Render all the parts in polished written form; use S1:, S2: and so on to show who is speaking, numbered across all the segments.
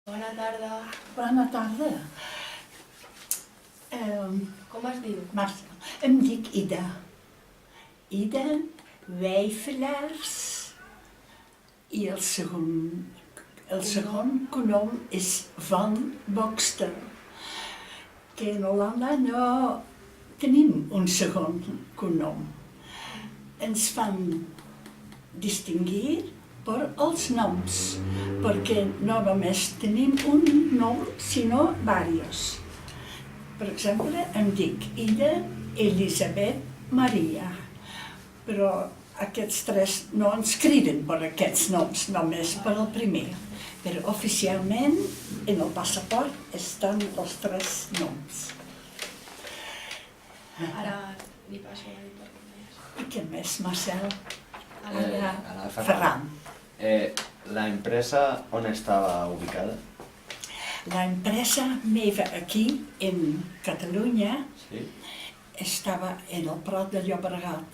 S1: Bona tarda.
S2: Bona tarda.
S1: Com es diu?
S2: Marcel, em dic Ida. Ida Wijfelaars. I el segon cognom és Van Boxtel, que en Holanda no tenim un segon cognom. Ens fan distingir per els noms, perquè no només tenim un nom, sinó diversos. Per exemple, em dic Ida Elisabet Maria, però aquests tres no ens criden per aquests noms, només per el primer. Però oficialment, en el passaport, estan els tres noms.
S1: Ara li passo a dir per què més.
S2: I què més, Marcel?
S3: Ara,
S2: Ferran.
S3: La empresa on estava ubicada?
S2: La empresa meva aquí, en Catalunya,
S3: Sí.
S2: estava en el Prat de Llobregat.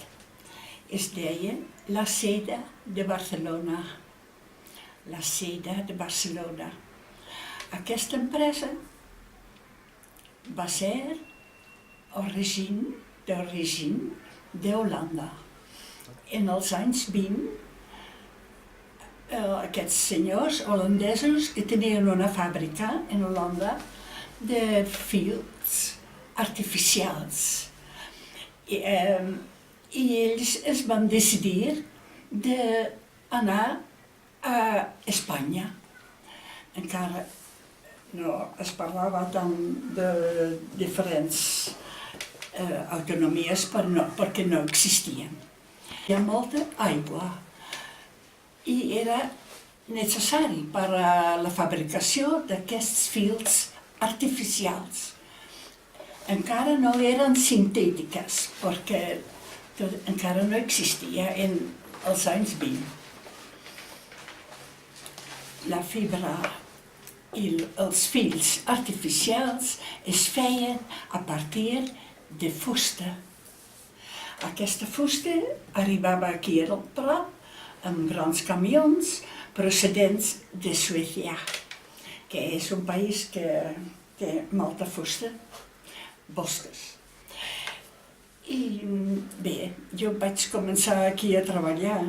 S2: Es deia la Seda de Barcelona. La Seda de Barcelona. Aquesta empresa va ser d'origen d'Holanda. En els anys 20, aquests senyors holandesos que tenien una fàbrica en Holanda de fils artificials. I ells es van decidir d'anar a Espanya. Encara no es parlava tant de diferents autonomies perquè no existien. Hi ha molta aigua i era necessari per a la fabricació d'aquests fils artificials. Encara no eren sintètiques, perquè encara no existia en els anys 20. La fibra i els fils artificials es feien a partir de fusta. Aquesta fusta arribava aquí al Prat amb grans camions procedents de Suècia, que és un país que té molta fusta, boscos. I bé, jo vaig començar aquí a treballar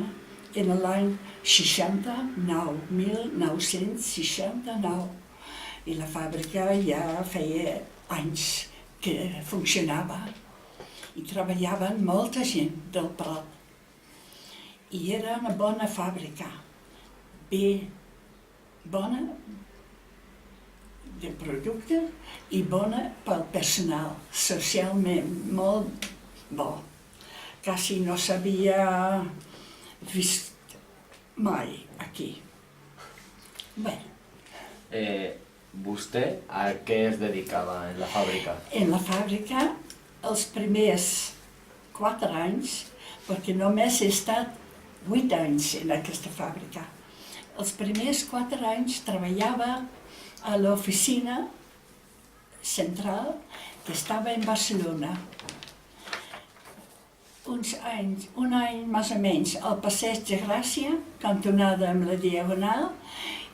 S2: en l'any 1969, i la fàbrica ja feia anys que funcionava i treballaven molta gent del Prat. I era una bona fàbrica, bona de producte i bona pel personal, socialment molt bo. Quasi no s'havia vist mai aquí. Bé.
S3: Vostè a què es dedicava en la fàbrica?
S2: En la fàbrica, els primers 4 anys, perquè només he estat 8 anys en aquesta fàbrica. Els primers 4 anys treballava a l'oficina central que estava en Barcelona. Un any més o menys al Passeig de Gràcia, cantonada amb la Diagonal,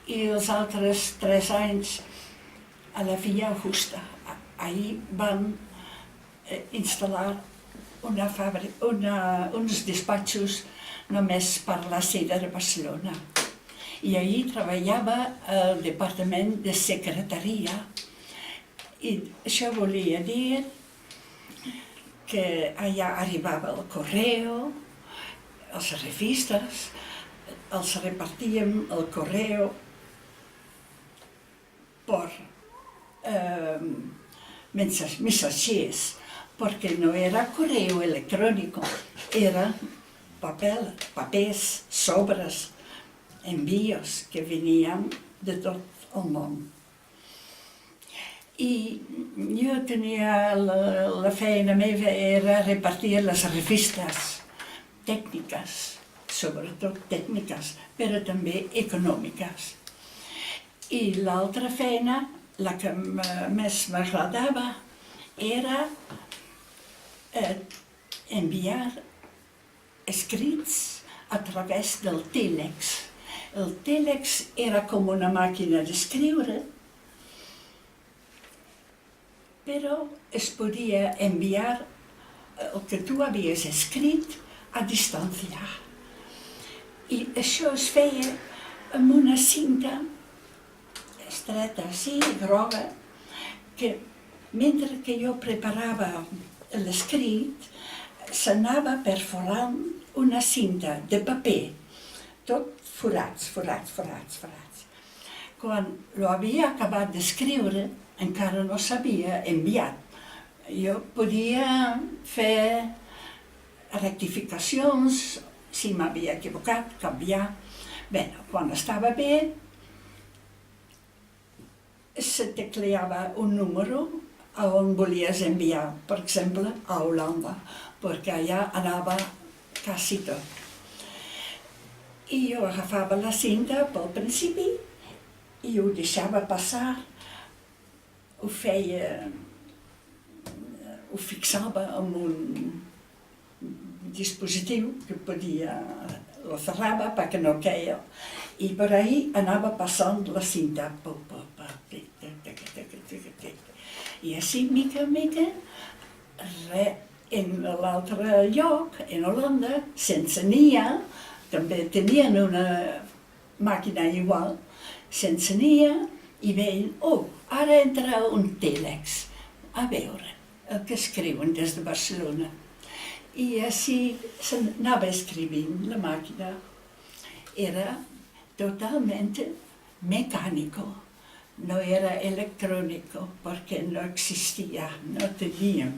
S2: i els altres 3 anys a la Via Augusta. Ahir van instal·lar uns despatxos només per la Seda de Barcelona. I ahir treballava al departament de secretaria. I això volia dir que allà arribava el correu, les revistes, els repartíem el correu per missatgers, perquè no era correu electrònic, era papers, sobres, envios que venien de tot el món. I jo tenia la feina meva era repartir les revistes tècniques, sobretot tècniques, però també econòmiques. I l'altra feina, la que més m'agradava, era enviar escrits a través del tèlex. El tèlex era com una màquina d'escriure, però es podia enviar el que tu havies escrit a distància. I això es feia amb una cinta estreta, així, groga, que mentre que jo preparava l'escrit, s'anava perforant una cinta de paper, tot forats. Quan lo havia acabat d'escriure, encara no s'havia enviat. Jo podia fer rectificacions, si m'havia equivocat, canviar. Bé, quan estava bé, se tecleava un número a on volies enviar, per exemple, a Holanda, perquè allà anava quasi tot. I jo agafava la cinta pel principi i ho deixava passar, ho fixava amb un dispositiu que podia, lo cerrava perquè no queia, i per ahí anava passant la cinta. I així, mica en mica, en l'altre lloc, en Holanda, sense NIA, també tenien una màquina igual, sense NIA, i veien, ara entra un tèlex, a veure el que escriuen des de Barcelona. I així s'anava escrivint la màquina. Era totalment mecànico, no era electrònico, perquè no existia, no teníem.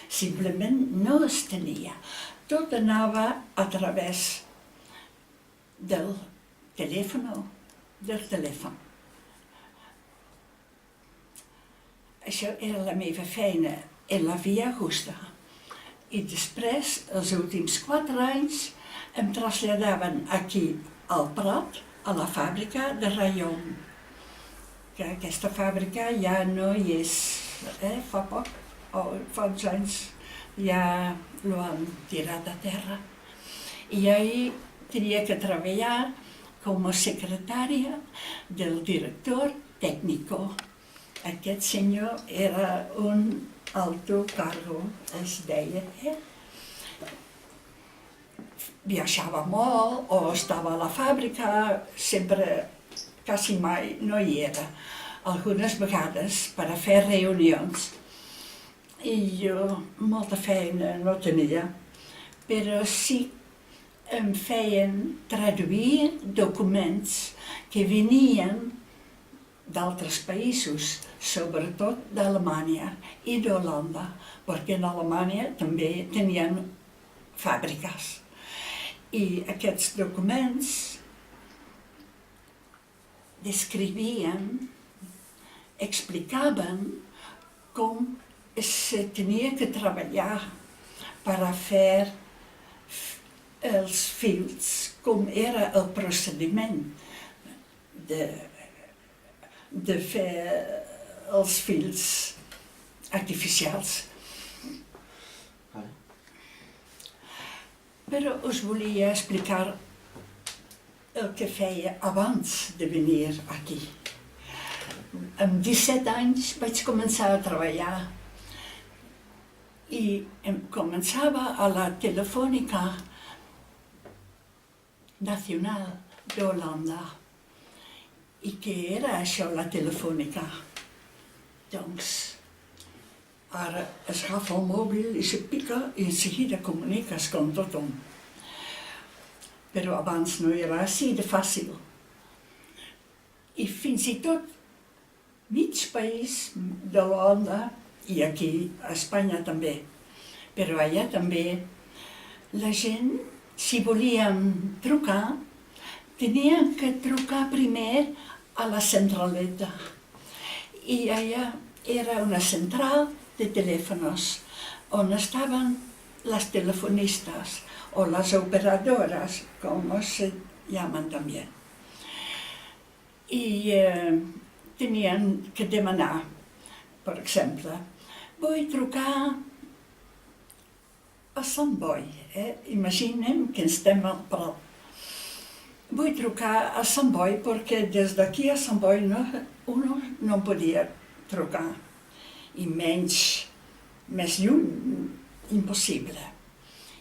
S2: Simplement no es tenia. Tot anava a través del telèfon. Això era la meva feina en la Via Augusta. I després, els últims 4 anys, em traslladaven aquí al Prat, a la fàbrica de raion. Que aquesta fàbrica ja no hi és, fa poc, fa uns anys, ja lo han tirat a terra. I ahí tenia que treballar com a secretària del director tècnico. Aquest senyor era un alto cargo, es deia. Viatjava molt o estava a la fàbrica, sempre, quasi mai no hi era. Algunes vegades per a fer reunions. I jo molta feina no tenia, però sí em feien traduir documents que venien d'altres països, sobretot d'Alemanya i d'Holanda, perquè en Alemanya també tenien fàbriques. I aquests documents descrivien, explicaven com se tenia que treballar per a fer els fils, com era el procediment de fer els fils artificials. Però us volia explicar el que feia abans de venir aquí. Amb 17 anys vaig començar a treballar i començava a la Telefònica Nacional d'Holanda. I què era això, la Telefònica? Doncs ara es agafa el mòbil i se pica i en seguida comuniques amb tothom. Però abans no era així de fàcil. I fins i tot mig país de l'Holanda, i aquí a Espanya també, però allà també, la gent, si volien trucar, tenien que trucar primer a la centraleta. I allà era una central de telèfons on estaven les telefonistes o les operadoras, com se llaman també. I tenien que demanar, per exemple, vull trucar a Sant Boi. Imaginem que estem al Prat. vull trucar a Sant Boi perquè des d'aquí a Sant Boi no podia trucar, i més lluny, impossible.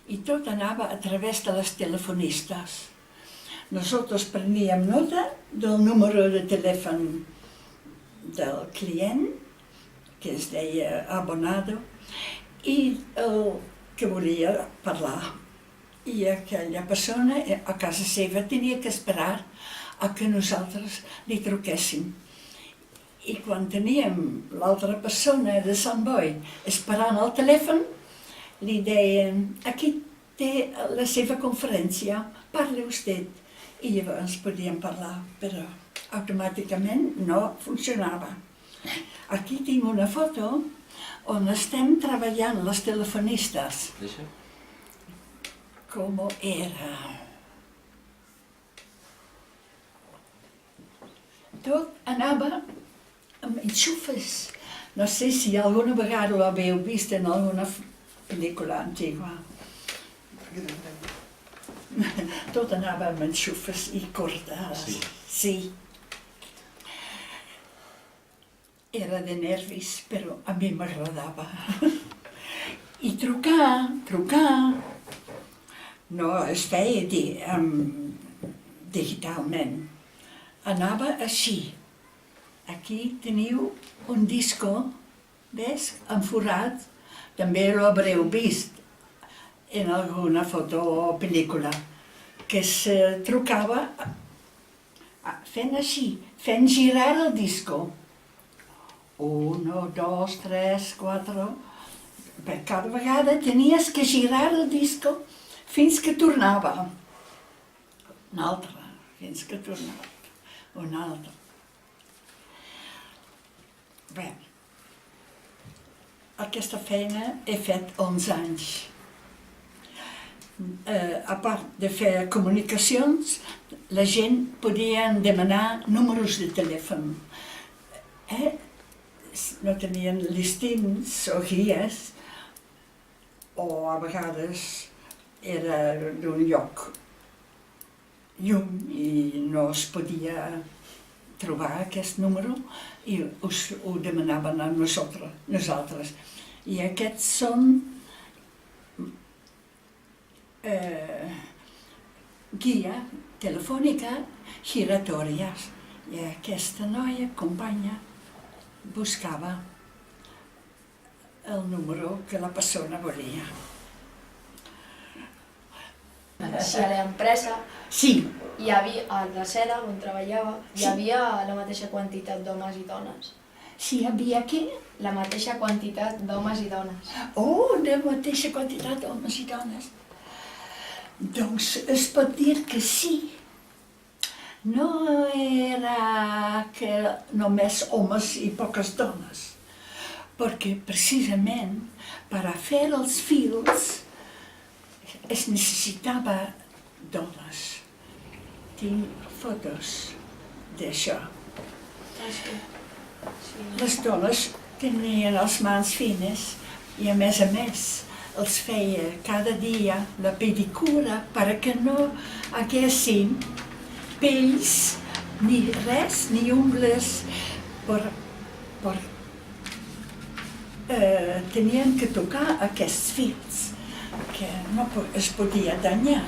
S2: I tot anava a través de les telefonistes. Nosaltres preníem nota del número de telèfon del client, que es deia abonado, i el que volia parlar. I aquella persona a casa seva tenia que esperar a que nosaltres li truquéssim. I quan teníem l'altra persona de Sant Boi esperant al telèfon, li deien: aquí té la seva conferència, parli vostè. I llavors podíem parlar, però automàticament no funcionava. Aquí tinc una foto on estem treballant les telefonistes.
S3: Deixa.
S2: Com era. Tot anava amb enxufes. No sé si alguna vegada ho haveu vist en alguna pel·lícula antigua. Tot anava amb enxufes i cordes. Sí. Era de nervis, però a mi m'agradava. I trucar, no es feia digitalment. Anava així. Aquí teniu un disco, ves, enforrat, també l'haureu vist en alguna foto o pel·lícula, que se trucava fent així, fent girar el disco. 1, 2, 3, 4... Per cada vegada tenies que girar el disco fins que tornava. Un altre, fins que tornava. Un altre. Bé, aquesta feina he fet 11 anys. A part de fer comunicacions, la gent podia demanar números de telèfon. No tenien listins o guies, o a vegades era d'un lloc lluny i no es podia trobar aquest número i ho demanaven a nosaltres. I aquests són guia telefònica giratòria. I aquesta noia, companya, buscava el número que la persona volia.
S1: Si a l'empresa,
S2: Sí,
S1: hi havia, a la seda on treballava, hi havia la mateixa quantitat d'homes i dones.
S2: si hi havia què?
S1: La mateixa quantitat d'homes i dones.
S2: Oh, la mateixa quantitat d'homes i dones. Doncs es pot dir que sí. No era que només homes i poques dones, perquè precisament per a fer els fils es necessitava dones. Tinc fotos d'això. Les dones tenien les mans fines i a més els feia cada dia la pedicura perquè no haguessin pells, ni res, ni ungles, tenien que tocar aquests fils que no es podia danyar.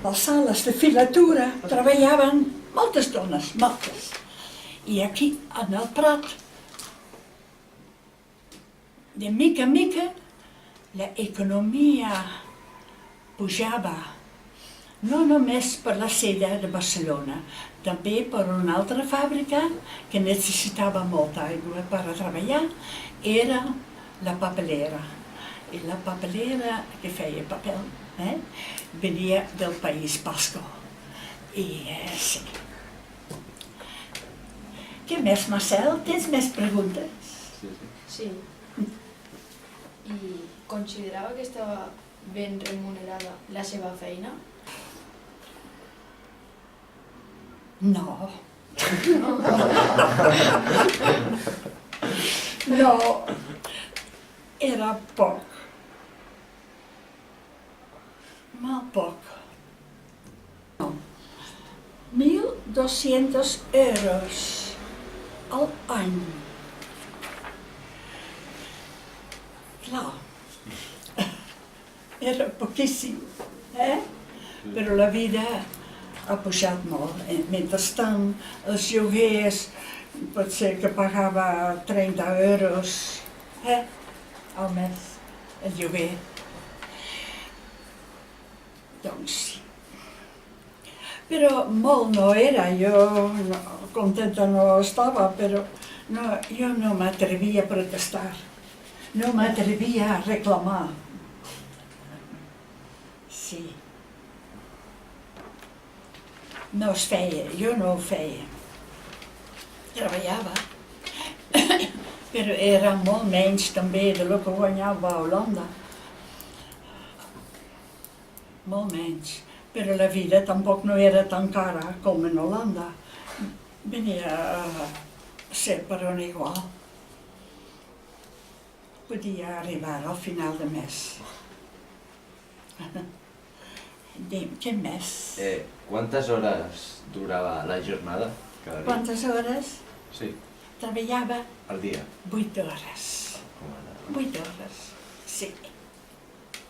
S2: Les sales de filatura treballaven moltes dones, moltes. I aquí, en el Prat, de mica en mica, l'economia pujava. No només per la seda de Barcelona, també per una altra fàbrica que necessitava molta aigua per a treballar, era la papelera. I la papelera que feia paper venia del País Basco. I sí. Què més, Marcel? Tens més preguntes?
S1: Sí. I considerava que estava ben remunerada la seva feina?
S2: No. No. Era poc. Molt poc. No. €200 al any. Clar, era poquíssim, però la vida ha pujat molt. Mentrestant, els lloguers, potser que pagava €30 al mes, el lloguer. Doncs sí. Però molt no era, jo contenta no estava, però jo no m'atrevia a protestar, no m'atrevia a reclamar. Sí. No es feia, jo no ho feia. Treballava, però era molt menys també del que guanyava a Holanda. Molt menys. Però la vida tampoc no era tan cara com en Holanda. Venia a ser per on igual. Podia arribar al final de mes. Què més?
S3: ¿Cuántas horas duraba la jornada cada día?
S2: Quantes hores?
S3: Sí,
S2: Treballava
S3: al día.
S2: 8 hores. 8 hores, sí.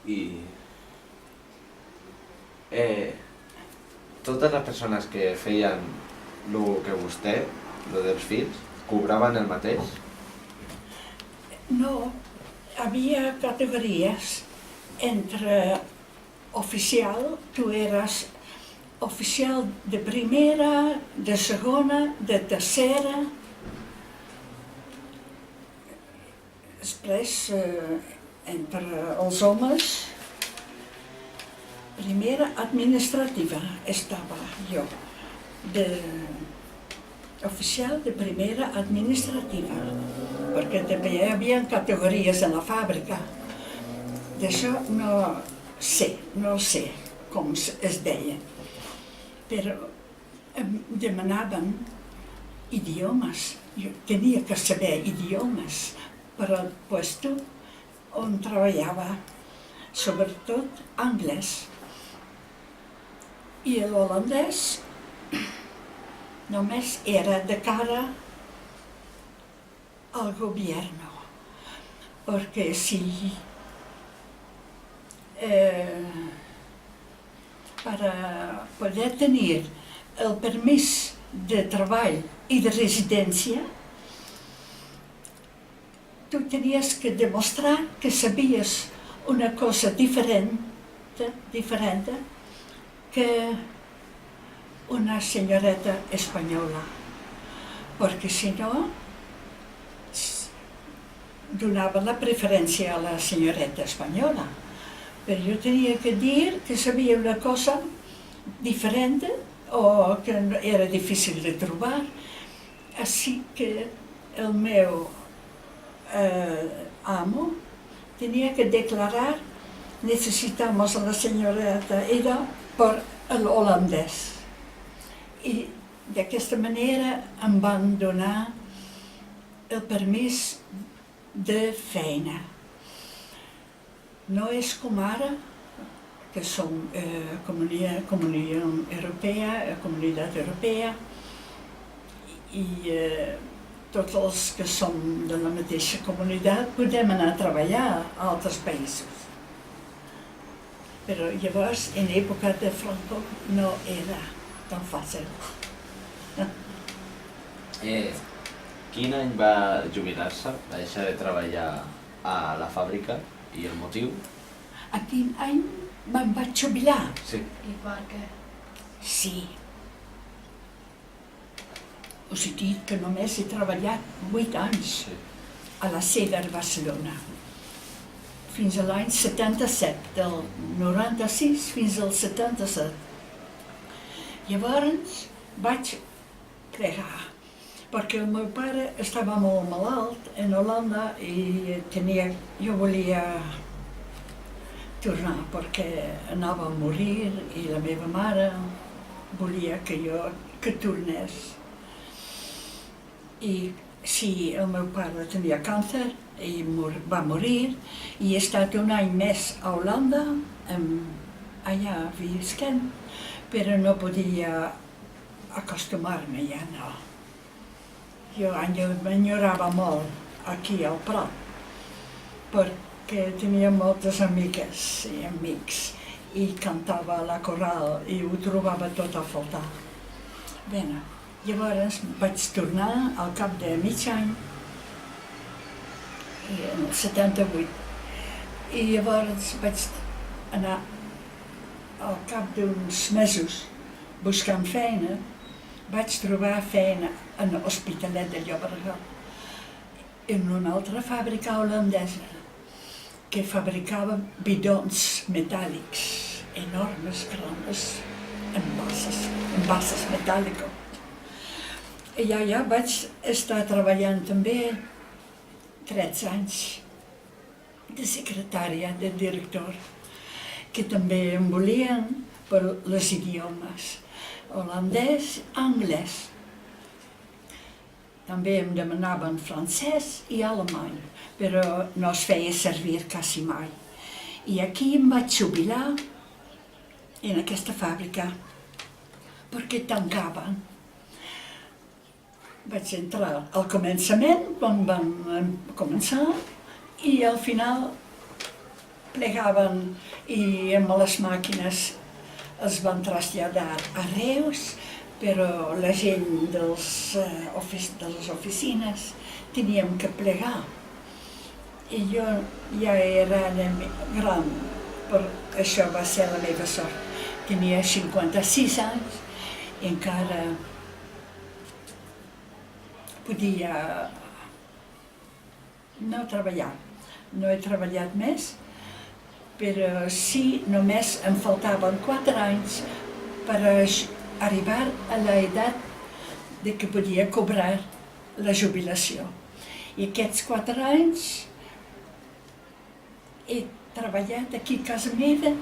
S3: Y totes les persones que feien el que vostè, el dels fills, cobraven el mateix?
S2: No, havia categories entre oficial, tu eres oficial de primera, de segona, de tercera. Després, entre els homes, primera administrativa estava jo, oficial de primera administrativa, perquè també hi havia categories en la fàbrica. D'això no sé com es deia, però em demanaven idiomes, jo tenia que saber idiomes per al puesto on treballava, sobretot anglès. I l'holandès només era de cara al gobierno, perquè si para poder tenir el permís de treball i de residència, tu tenies que demostrar que sabies una cosa diferente que una senyoreta espanyola, perquè si no donava la preferència a la senyoreta espanyola. Però jo tenia que dir que sabia una cosa diferent o que era difícil de trobar, així que el meu amo tenía que declarar: necesitamos a la señorita Ida per l'holandès. I d'aquesta manera em van donar el permís de feina. No és com ara, que som Comunitat Europea, i tots els que som de la mateixa comunitat podem anar a treballar a altres països. Però llavors, en època de Franco, no era tan fàcil.
S3: Quin any va jubilar-se? Va deixar de treballar a la fàbrica i el motiu?
S2: A quin any me'n vaig jubilar?
S3: Sí.
S1: I per què?
S2: Sí. Us he dit que només he treballat 8 anys a la CEDER Barcelona, fins a l'any 77, del 96 fins al 77. Llavors vaig plegar, perquè el meu pare estava molt malalt en Holanda i jo volia tornar perquè anava a morir i la meva mare volia que jo tornés. I sí, el meu pare tenia càncer i va morir i he estat un any més a Holanda, allà visquent, però no podia acostumar-me ja no. Jo m'enyorava molt aquí al Prat, perquè tenia moltes amigues i amics i cantava a la coral i ho trobava tot a faltar. Bé, llavors vaig tornar al cap de mig any, en el 78, i llavors vaig anar al cap d'uns mesos buscant feina. Vaig trobar feina en l'Hospitalet de Llobregat, en una altra fàbrica holandesa que fabricava bidons metàl·lics enormes, grans, envases metàl·lics. I allà vaig estar treballant també 13 anys de secretària, de director, que també em volien per els idiomes, holandès, anglès. També em demanaven francès i alemany, però no es feia servir quasi mai. I aquí em vaig jubilar en aquesta fàbrica, perquè tancaven. Vaig entrar al començament, quan vam començar, i al final plegaven i amb les màquines els van traslladar a Reus, però la gent de les oficines teníem que plegar. I jo ja era gran, per això va ser la meva sort. Tenia 56 anys i encara podia no treballar. No he treballat més, però sí, només em faltaven 4 anys per arribar a l'edat de que podia cobrar la jubilació. I aquests 4 anys he treballat aquí a casa meva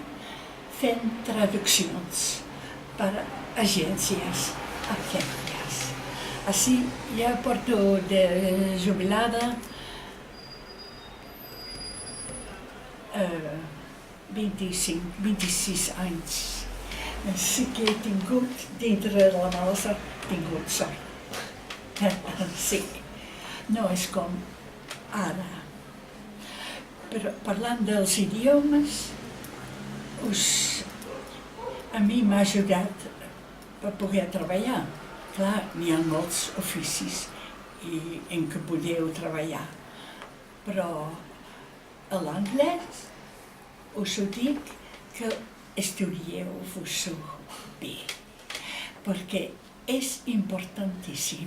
S2: fent traduccions per a agències argèntiques. Així ja porto de jubilada 26 anys. Sí que he tingut, dintre de la mala sort, tingut sort. Sí, no és com ara. Però parlant dels idiomes, a mi m'ha ajudat per poder treballar. Clar, n'hi ha molts oficis en què podeu treballar, però a l'anglès us ho dic que estudieu-vos-ho bé, perquè és importantíssim.